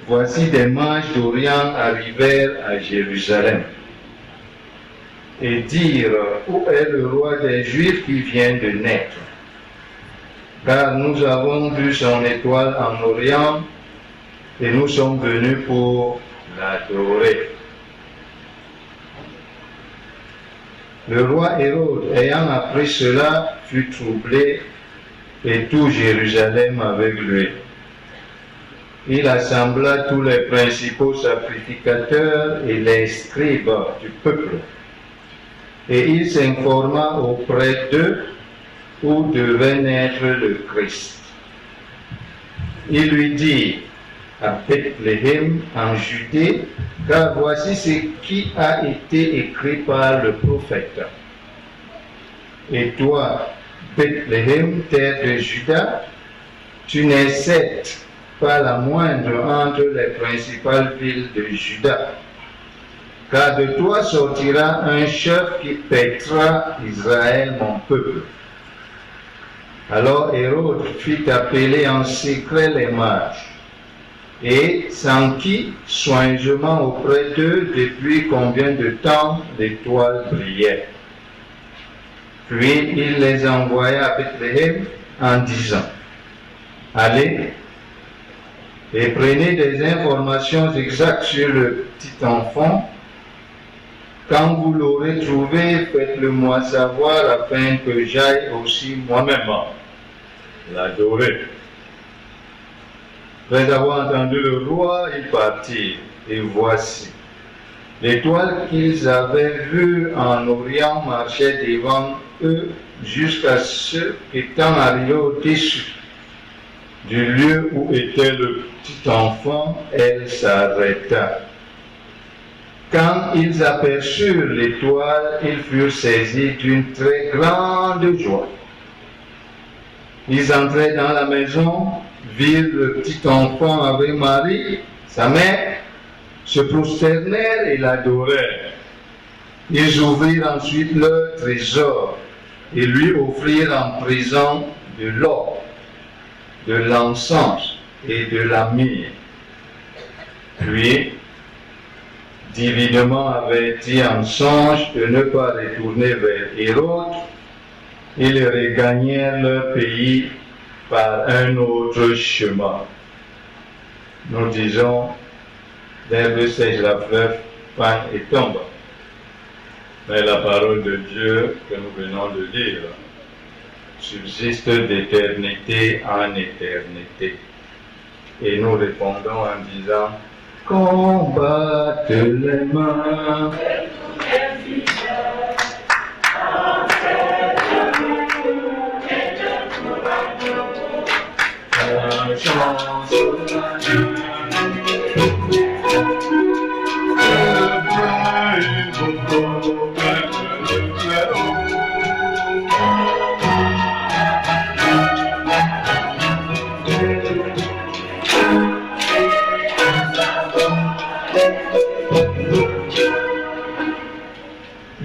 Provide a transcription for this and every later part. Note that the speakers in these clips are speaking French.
voici des mages d'Orient arrivèrent à Jérusalem et dirent, où est le roi des Juifs qui vient de naître? Car nous avons vu son étoile en Orient et nous sommes venus pour l'adorer. Le roi Hérode, ayant appris cela, fut troublé et tout Jérusalem avec lui. Il assembla tous les principaux sacrificateurs et les scribes du peuple. Et il s'informa auprès d'eux où devait naître le Christ. Il lui dit, à Bethléem en Judée, car voici ce qui a été écrit par le prophète. Et toi, Bethléem, terre de Juda, tu n'es certes pas la moindre entre les principales villes de Juda, car de toi sortira un chef qui paîtra Israël, mon peuple. Alors Hérode fit appeler en secret les mages, et s'enquit soigneusement auprès d'eux depuis combien de temps l'étoile brillait. Puis il les envoya à Bethléem en disant, allez et prenez des informations exactes sur le petit enfant. Quand vous l'aurez trouvé, faites-le-moi savoir afin que j'aille aussi moi-même l'adorer. Après avoir entendu le roi, ils partirent, et voici, l'étoile qu'ils avaient vue en Orient marchait devant eux jusqu'à ce qu'étant arrivés au-dessus du lieu où était le petit enfant, elle s'arrêta. Quand ils aperçurent l'étoile, ils furent saisis d'une très grande joie. Ils entrèrent dans la maison, virent le petit enfant avec Marie, sa mère, se prosternèrent et l'adorèrent. Ils ouvrirent ensuite leur trésor et lui offrirent en présent de l'or, de l'encens et de la myrrhe. Puis, divinement avertis en songe de ne pas retourner vers Hérode, ils regagnèrent leur pays par un autre chemin. Nous disons, l'herbe sèche la fleuve, pan et tombe. Mais la parole de Dieu que nous venons de lire subsiste d'éternité en éternité. Et nous répondons en disant, combattez les mains.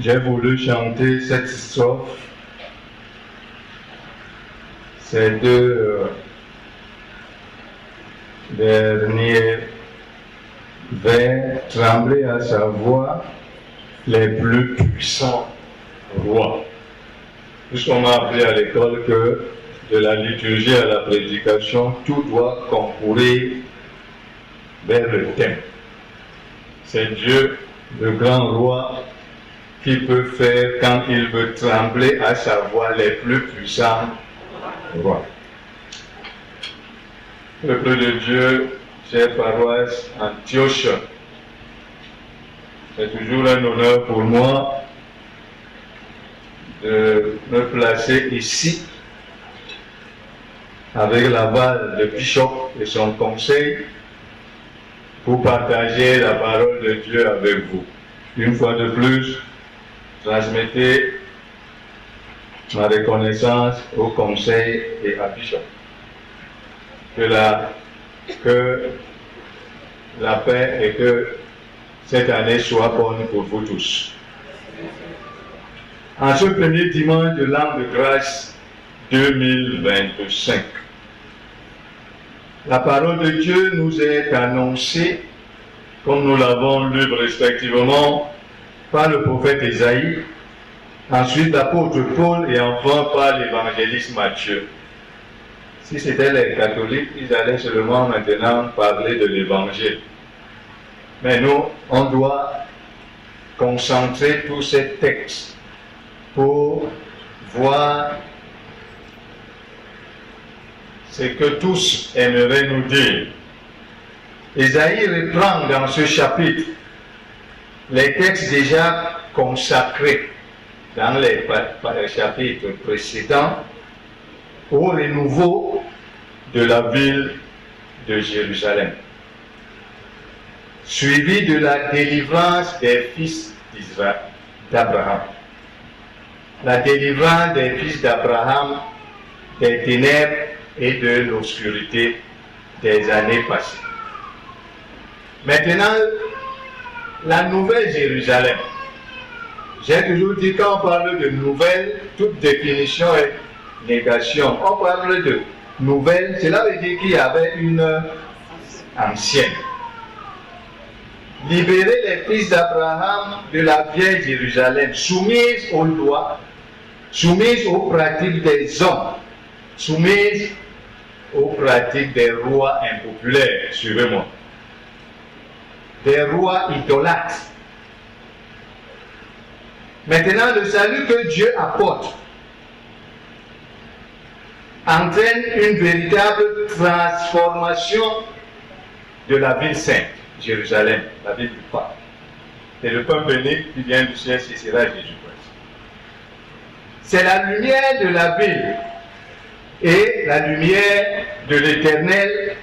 J'ai voulu chanter cette strophe, ces deux derniers vers, trembler à sa voix les plus puissants rois. Puisqu'on m'a appris à l'école que de la liturgie à la prédication, tout doit concourir vers le thème. C'est Dieu, le grand roi, qui peut faire quand il veut trembler à sa voix les plus puissants rois. Peuple de Dieu, chère paroisse Antioche, c'est toujours un honneur pour moi de me placer ici avec l'aval de Bishop et son conseil pour partager la parole de Dieu avec vous. Une fois de plus, transmettez ma reconnaissance au conseil et à Bishop. Que la paix et que cette année soit bonne pour vous tous. En ce premier dimanche de l'an de grâce 2025, La parole de Dieu nous est annoncée, comme nous l'avons lu respectivement, par le prophète Ésaïe, ensuite l'apôtre Paul et enfin par l'évangéliste Matthieu. Si c'était les catholiques, ils allaient seulement maintenant parler de l'évangile. Mais nous, on doit concentrer tous ces textes pour voir ce que tous aimeraient nous dire. Ésaïe reprend dans ce chapitre les textes déjà consacrés dans les chapitres précédents au renouveau de la ville de Jérusalem, suivi de la délivrance des fils d'Abraham. La délivrance des fils d'Abraham des ténèbres et de l'obscurité des années passées. Maintenant, la nouvelle Jérusalem. J'ai toujours dit quand on parle de nouvelle, toute définition est négation. On parle de nouvelle, cela veut dire qu'il y avait une ancienne. Libérer les fils d'Abraham de la vieille Jérusalem, soumise aux lois, soumise aux pratiques des hommes, soumise aux pratiques des rois impopulaires, suivez-moi, des rois idolâtres. Maintenant, le salut que Dieu apporte entraîne une véritable transformation de la ville sainte, Jérusalem, la ville du pape. Et le pain béni qui vient du ciel, ce sera Jésus-Christ. C'est la lumière de la ville et la lumière de l'Éternel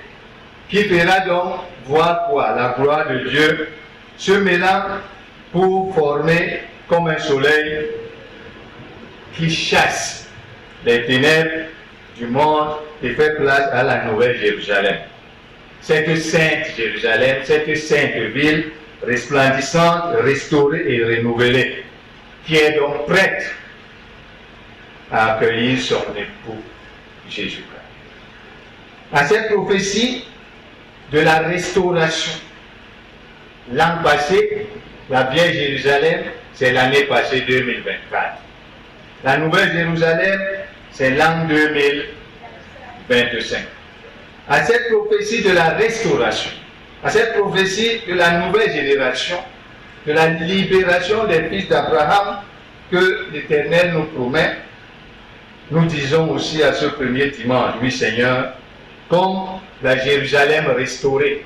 qui fera donc voir quoi? La gloire de Dieu se mêlant pour former comme un soleil qui chasse les ténèbres du monde et fait place à la nouvelle Jérusalem. Cette sainte Jérusalem, cette sainte ville resplendissante, restaurée et renouvelée, qui est donc prête à accueillir son époux Jésus-Christ. À cette prophétie de la restauration, l'an passé, la vieille Jérusalem, c'est l'année passée 2024. La nouvelle Jérusalem, c'est l'an 2025. À cette prophétie de la restauration, à cette prophétie de la nouvelle génération, de la libération des fils d'Abraham que l'Éternel nous promet, nous disons aussi à ce premier dimanche, oui Seigneur, comme la Jérusalem restaurée,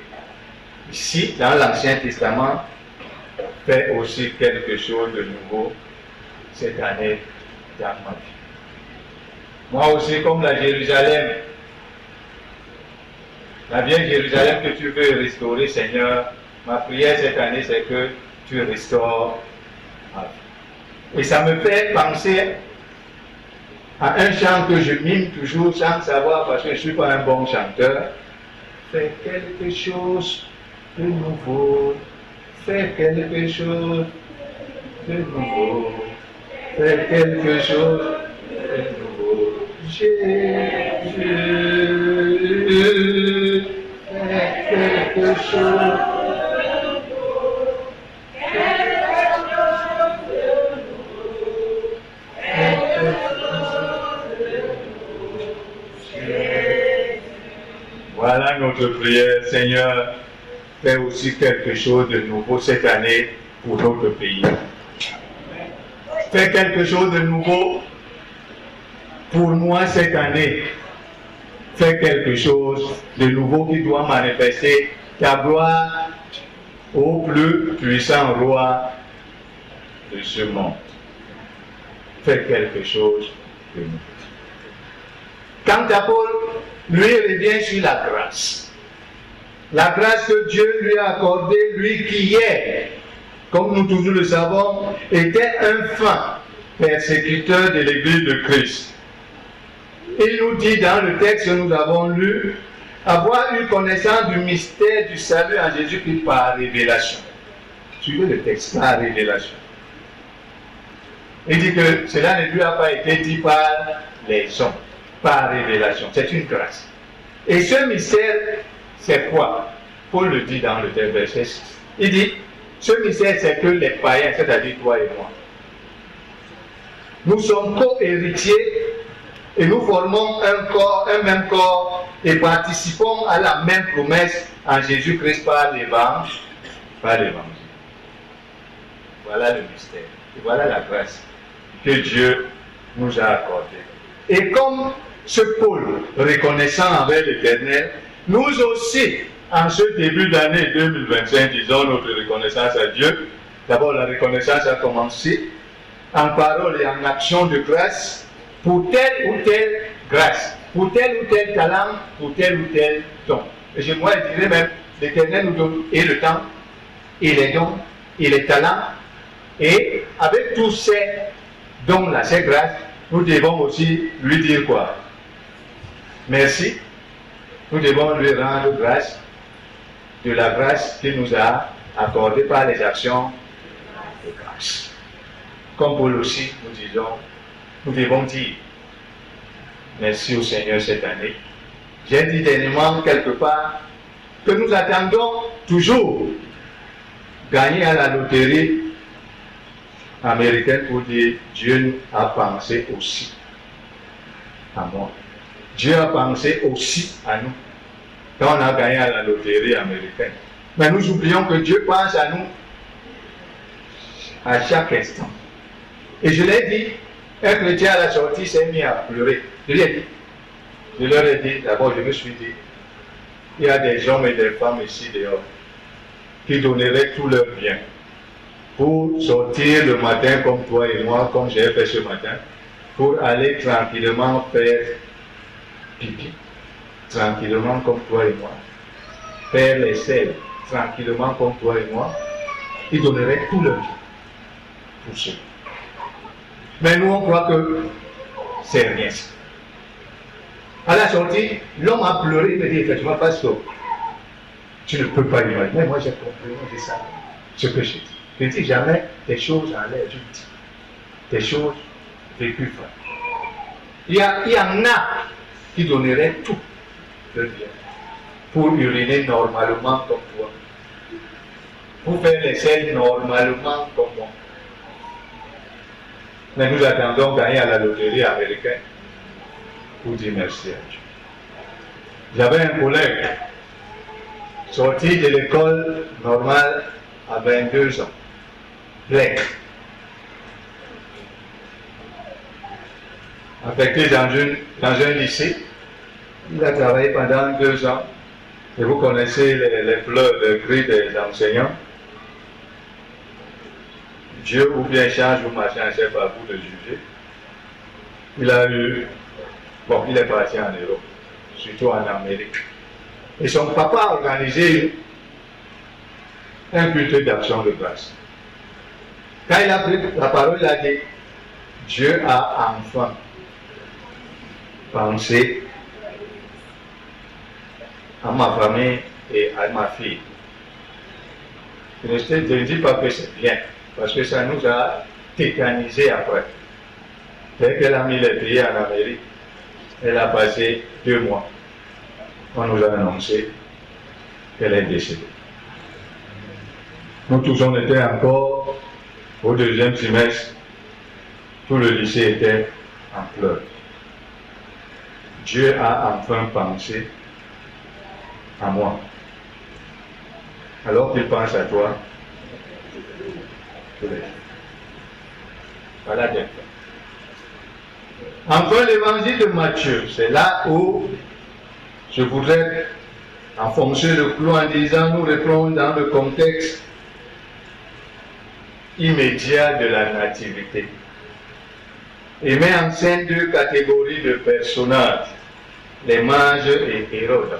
ici dans l'Ancien Testament, fait aussi quelque chose de nouveau cette année dans ma vie. Moi aussi, comme la Jérusalem, la vieille Jérusalem que tu veux restaurer, Seigneur, ma prière cette année, c'est que tu restaures ma vie. Et ça me fait penser à un chant que je mime toujours sans savoir, parce que je ne suis pas un bon chanteur. Fais quelque chose de nouveau. Fais quelque chose de nouveau. Fais quelque chose de nouveau. Jésus, fais quelque chose. Voilà notre prière, Seigneur. Fais aussi quelque chose de nouveau cette année pour notre pays. Fais quelque chose de nouveau pour moi cette année. Fais quelque chose de nouveau qui doit manifester ta gloire au plus puissant roi de ce monde. Fais quelque chose de nouveau. Quant à Paul, lui revient sur la grâce. La grâce que Dieu lui a accordée, lui qui est, comme nous tous le savons, était un fin persécuteur de l'Église de Christ. Il nous dit dans le texte que nous avons lu, avoir eu connaissance du mystère du salut en Jésus-Christ par révélation. Suivez le texte, par révélation. Il dit que cela ne lui a pas été dit par les hommes, par révélation. C'est une grâce. Et ce mystère, c'est quoi? Paul le dit dans le verset 6. Il dit, ce mystère, c'est que les païens, c'est-à-dire toi et moi, nous sommes co-héritiers et nous formons un corps, un même corps et participons à la même promesse en Jésus-Christ par l'évangile. Voilà le mystère. Et voilà la grâce que Dieu nous a accordée. Et comme ce Paul reconnaissant envers l'Éternel, nous aussi, en ce début d'année 2025, disons notre reconnaissance à Dieu. D'abord, la reconnaissance a commencé en parole et en action de grâce pour telle ou telle grâce, pour tel ou tel talent, pour tel ou tel don. Et moi, je dirais même, l'Éternel nous donne et le temps, et les dons, et les talents, et avec tous ces dons-là, ces grâces, nous devons aussi lui dire quoi? Merci. Nous devons lui rendre grâce de la grâce qu'il nous a accordée par les actions de grâce. Comme Paul aussi, nous devons dire merci au Seigneur cette année. J'ai dit dernièrement quelque part que nous attendons toujours gagner à la loterie américaine pour dire Dieu a pensé aussi à moi. Dieu a pensé aussi à nous quand on a gagné à la loterie américaine. Mais nous oublions que Dieu pense à nous à chaque instant. Et je l'ai dit, un chrétien à la sortie s'est mis à pleurer. Je l'ai dit. Je leur ai dit, d'abord je me suis dit, il y a des hommes et des femmes ici dehors qui donneraient tout leur bien pour sortir le matin comme toi et moi, comme j'ai fait ce matin, pour aller tranquillement faire pipi, tranquillement comme toi et moi, faire les selles, tranquillement comme toi et moi, ils donneraient tout leur bien pour cela. Mais nous, on croit que c'est rien. À la sortie, l'homme a pleuré, il me dit effectivement, pasteur, tu ne peux pas imaginer. Mais moi, j'ai compris, moi, j'ai ça, ce que j'ai dit. Je ne dis jamais des choses en l'air, je dis des choses vécues. Il y en a qui donneraient tout leur bien pour uriner normalement comme toi, pour faire les selles normalement comme moi. Mais nous attendons gagner à la loterie américaine pour dire merci à Dieu. J'avais un collègue sorti de l'école normale à 22 ans, plein, affecté dans un lycée. Il a travaillé pendant 2 ans. Et vous connaissez les pleurs, les cris des enseignants. Dieu ou bien change ou machin, c'est pas à vous de juger. Il est parti en Europe, surtout en Amérique. Et son papa a organisé un culte d'action de grâce. Quand il a pris la parole, il a dit, Dieu a enfin pensé à ma famille et à ma fille. Je ne dis pas que c'est bien, parce que ça nous a tétanisé après. Dès qu'elle a mis les pieds en Amérique, elle a passé 2 mois. On nous a annoncé qu'elle est décédée. Nous tous, on était encore au 2e trimestre. Tout le lycée était en pleurs. Dieu a enfin pensé à moi. Alors qu'il pense à toi, voilà des fois. Enfin, l'évangile de Matthieu, c'est là où je voudrais enfoncer le clou en disant, nous reprenons dans le contexte immédiat de la nativité. Il met en scène 2 catégories de personnages, les mages et Hérode.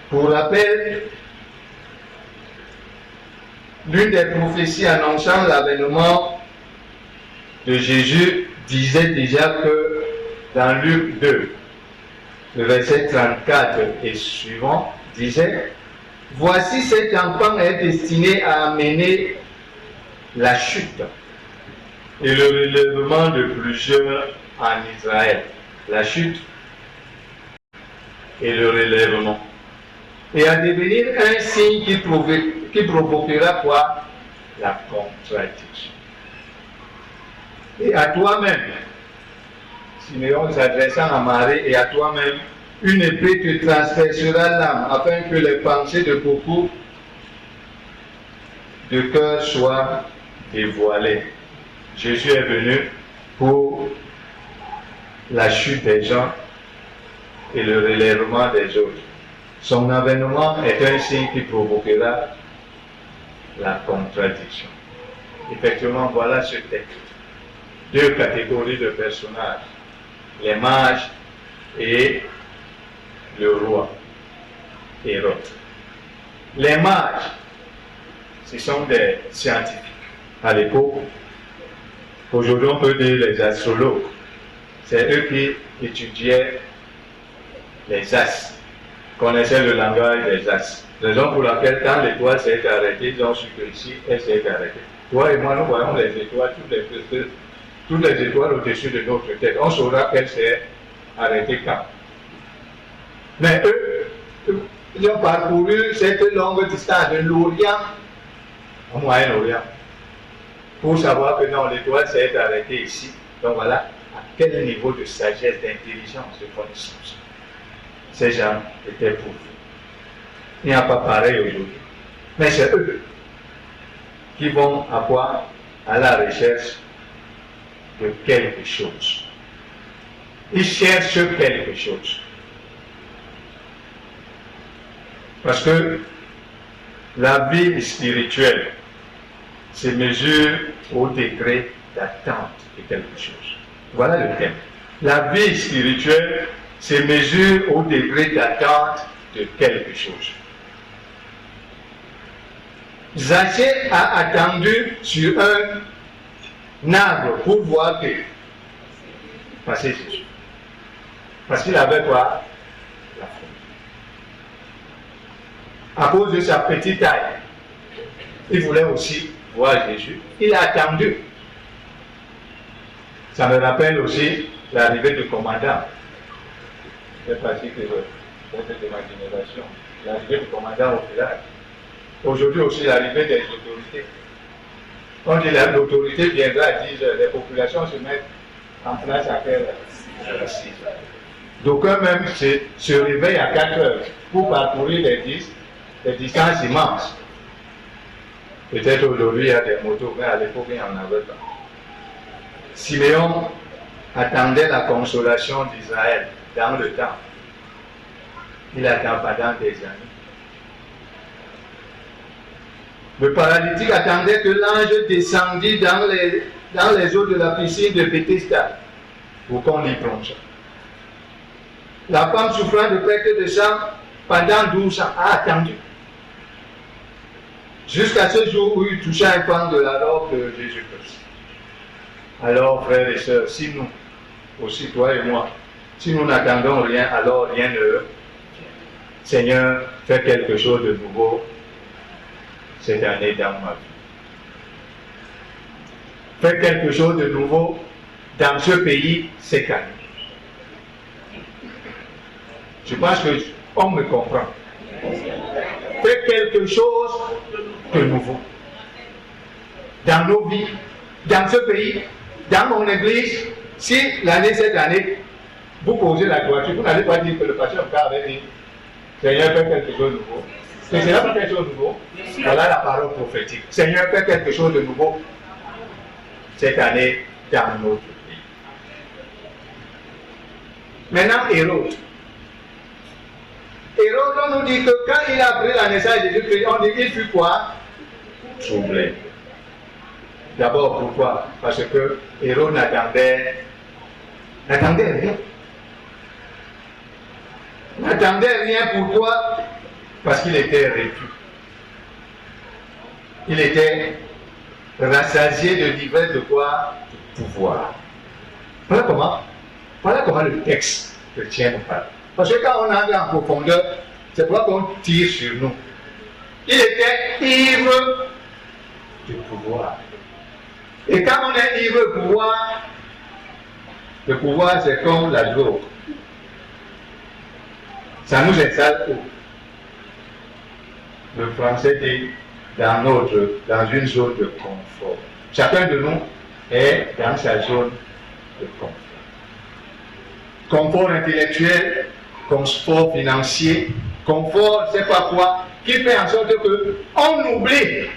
Pour rappel, l'une des prophéties annonçant l'avènement de Jésus disait déjà que dans Luc 2, le verset 34 et suivant, disait « Voici cet enfant est destiné à amener la chute et le relèvement de plusieurs en Israël. » La chute, et le relèvement. Et à devenir un signe qui provoquera quoi? La contradiction. Et à toi-même, Siméon s'adressant à Marie et à toi-même, une épée te transpercera l'âme, afin que les pensées de beaucoup de cœur soient dévoilées. Jésus est venu pour la chute des gens et le relèvement des autres. Son avènement est un signe qui provoquera la contradiction. Effectivement, voilà ce texte. Deux catégories de personnages, les mages et le roi Hérode. Les mages, ce sont des scientifiques. À l'époque, aujourd'hui on peut dire les astrologues. C'est eux qui étudiaient les astres, connaissaient le langage des astres. Raison pour laquelle quand l'étoile s'est arrêtée, ils ont su que ici, elle s'est arrêtée. Toi et moi, nous voyons les étoiles, toutes les étoiles au-dessus de notre tête. On saura qu'elle s'est arrêtée quand. Mais eux, ils ont parcouru cette longue distance de l'Orient au Moyen-Orient pour savoir que non, l'étoile s'est arrêtée ici. Donc voilà à quel niveau de sagesse, d'intelligence, de connaissance ces gens étaient pour vous. Il n'y a pas pareil aujourd'hui. Mais c'est eux qui vont à quoi? À la recherche de quelque chose. Ils cherchent quelque chose. Parce que la vie spirituelle se mesure au degré d'attente de quelque chose. Voilà le thème. La vie spirituelle se mesure au degré d'attente de quelque chose. Zaché a attendu sur un arbre pour voir que passer Jésus. Parce qu'il avait quoi? La foi. À cause de sa petite taille, il voulait aussi voir Jésus. Il a attendu. Ça me rappelle aussi l'arrivée du commandant. C'est facile que c'est de ma génération. L'arrivée du commandant au village. Aujourd'hui aussi l'arrivée des autorités. On dit que l'autorité viendra à 10 heures, les populations se mettent en place à quelle heure? À 6 heures. D'aucuns même se réveillent à 4 heures pour parcourir des distances immenses. Peut-être aujourd'hui il y a des motos, mais à l'époque il n'y en avait pas. Siméon attendait la consolation d'Israël dans le temps. Il attend pendant des années. Le paralytique attendait que l'ange descendît dans les eaux de la piscine de Bethesda pour qu'on l'y plonge. La femme souffrant de perte de sang pendant 12 ans a attendu. Jusqu'à ce jour où il toucha un pan de la robe de Jésus-Christ. Alors, frères et sœurs, si nous, aussi toi et moi, si nous n'attendons rien, alors rien ne vient. Seigneur, fais quelque chose de nouveau cette année dans ma vie. Fais quelque chose de nouveau dans ce pays cette année. Je pense qu'on me comprend. Fais quelque chose de nouveau dans nos vies, dans ce pays, dans mon église. Si cette année, vous posez la voiture, vous n'allez pas dire que le pasteur avait dit Seigneur, fais quelque chose de nouveau. Le Seigneur fait quelque chose de nouveau. Voilà la parole prophétique. Seigneur, fais quelque chose de nouveau cette année dans notre pays. Maintenant, Hérode. Hérode, on nous dit que quand il a appris la naissance de Jésus-Christ, on dit qu'il fut quoi? Troublé. D'abord, pourquoi? Parce que Hérode n'attendait rien. N'attendait rien, pourquoi? Parce qu'il était réduit. Il était rassasié de divers de quoi? De pouvoir. Voilà comment le texte chrétien nous parle. Parce que quand on entre en profondeur, c'est pourquoi qu'on tire sur nous. Il était ivre de pouvoir. Et quand on est ivre de pouvoir, le pouvoir c'est comme la drogue. Ça nous installe où? Le français dit dans une zone de confort. Chacun de nous est dans sa zone de confort. Confort intellectuel, confort financier, confort, je ne sais pas quoi, qui fait en sorte qu'on oublie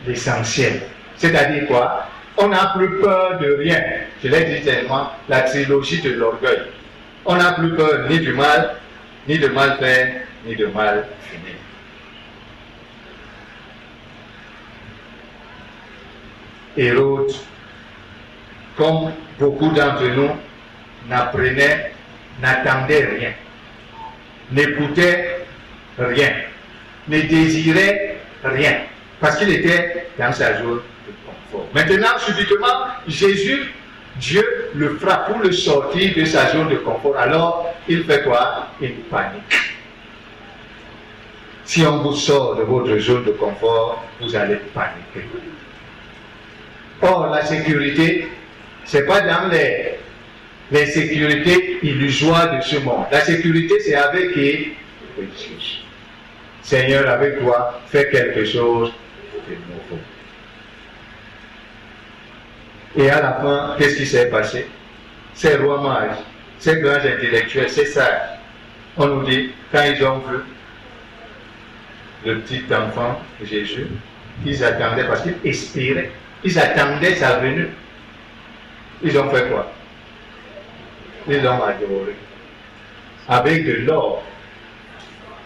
l'essentiel. C'est-à-dire quoi? On n'a plus peur de rien. Je l'ai dit tellement, la trilogie de l'orgueil. On n'a plus peur ni du mal, ni de mal faire, ni de mal finir. Hérode, comme beaucoup d'entre nous, n'apprenait, n'attendait rien, n'écoutait rien, ne désirait rien, parce qu'il était dans sa zone de confort. Maintenant, subitement, Jésus, Dieu le frappe pour le sortir de sa zone de confort. Alors, il fait quoi? Il panique. Si on vous sort de votre zone de confort, vous allez paniquer. Or, la sécurité, ce n'est pas dans les sécurités illusoires de ce monde. La sécurité, c'est avec Jésus. Seigneur, avec toi, fais quelque chose de nouveau. Et à la fin, qu'est-ce qui s'est passé? Ces rois mages, ces grands intellectuels, ces sages, on nous dit, quand ils ont vu le petit enfant Jésus, ils attendaient, parce qu'ils espéraient, ils attendaient sa venue. Ils ont fait quoi? Ils l'ont adoré. Avec de l'or,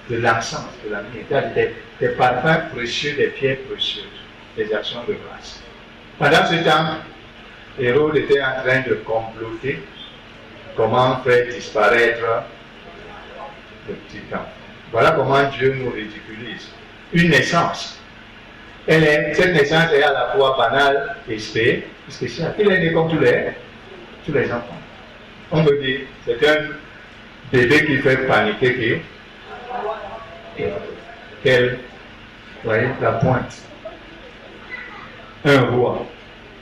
de l'encens, de la myrrhe, des parfums précieux, des pierres précieuses, des actions de grâce. Pendant ce temps, Hérode était en train de comploter comment faire disparaître le petit enfant. Voilà comment Dieu nous ridiculise. Une naissance. Cette naissance est à la fois banale et spéciale. Il est né comme tous les enfants. On me dit, c'est un bébé qui fait paniquer voyez, la pointe. Un roi.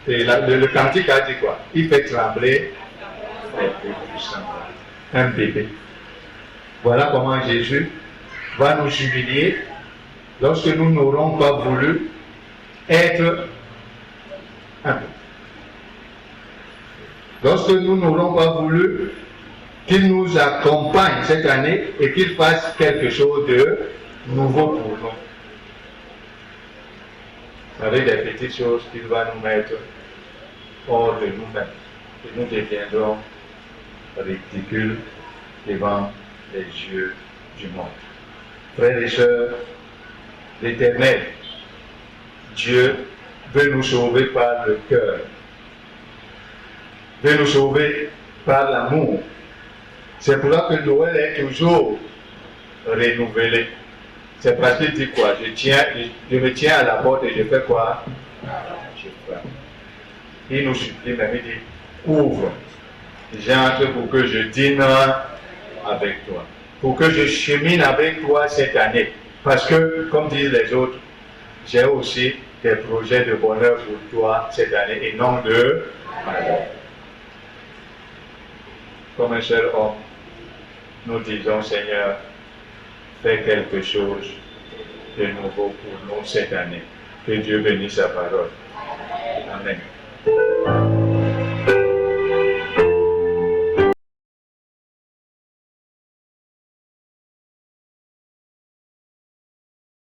Et le cantique a dit quoi? Il fait trembler un bébé. Voilà comment Jésus va nous humilier lorsque nous n'aurons pas voulu être un peu. Lorsque nous n'aurons pas voulu qu'il nous accompagne cette année et qu'il fasse quelque chose de nouveau pour nous. Avec des petites choses qu'il va nous mettre hors de nous-mêmes. Et nous deviendrons ridicules devant les yeux du monde. Frères et sœurs, l'Éternel, Dieu, veut nous sauver par le cœur, veut nous sauver par l'amour. C'est pour ça que Noël est toujours renouvelé. C'est parce qu'il dit quoi? Je me tiens à la porte et je fais quoi? Je frappe. Il nous supplie, mais il dit, ouvre, j'entre pour que je dîne avec toi, pour que je chemine avec toi cette année. Parce que, comme disent les autres, j'ai aussi des projets de bonheur pour toi cette année et non de malheur. Comme un seul homme, nous disons, Seigneur, fais quelque chose de nouveau pour nous cette année. Que Dieu bénisse sa parole. Amen.